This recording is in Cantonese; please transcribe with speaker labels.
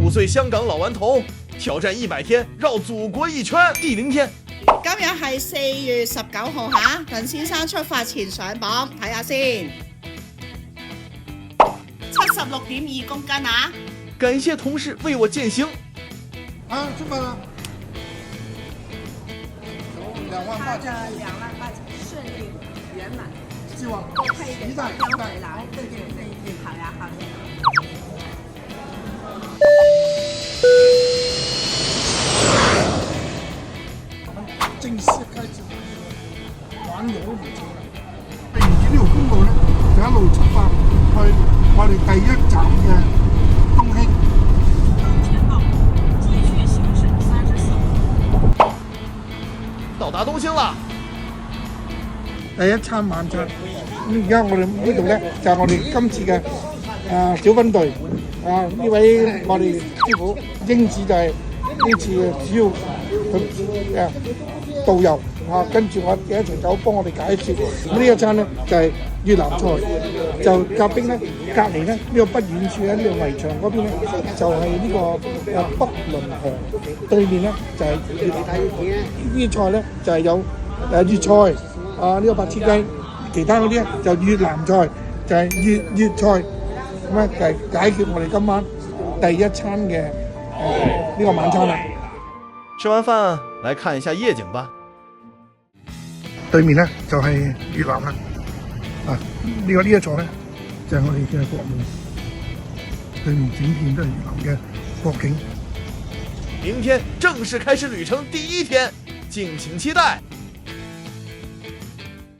Speaker 1: 15歲香港老頑童挑戰100天繞祖國一圈。第0天，
Speaker 2: 今日係4月19號嚇，鄧先生出發前上磅睇下先，76.2公斤啊！
Speaker 1: 感謝同事為我践行。
Speaker 3: 啊，出發啦！2萬八千，
Speaker 4: 順利圓滿，
Speaker 3: 希望
Speaker 4: 多配一點
Speaker 3: 期待
Speaker 4: 標回來，對，好呀好呀。
Speaker 3: 正式開始玩嘢都唔錯啦。沿住呢條公路咧，就一路出發去我哋第1站嘅東興。
Speaker 4: 前方繼續行駛34。
Speaker 1: 到達東興啦！
Speaker 3: 第一餐晚餐，咁而家我哋呢度咧就係我哋今次嘅小分隊呢位我哋師傅英子就係呢次嘅主要佢導遊跟住我哋一齊走幫我哋解説。咁呢一餐咧就係越南菜，就隔壁咧隔離咧呢個不遠處咧呢個圍牆嗰邊咧就係呢個北侖河，對面咧就係呢啲菜咧就係有粵菜。呢個白切雞，其他嗰啲咧就越南菜，就係粵菜，咁咧就係解決我哋今晚第一餐嘅呢個晚餐啦。
Speaker 1: 吃完飯，來看一下夜景吧。
Speaker 3: 對面咧就係越南啦，呢一座咧就係我哋嘅國門，對面整片都係越南嘅國境。
Speaker 1: 明天正式開始旅程第1天，敬請期待。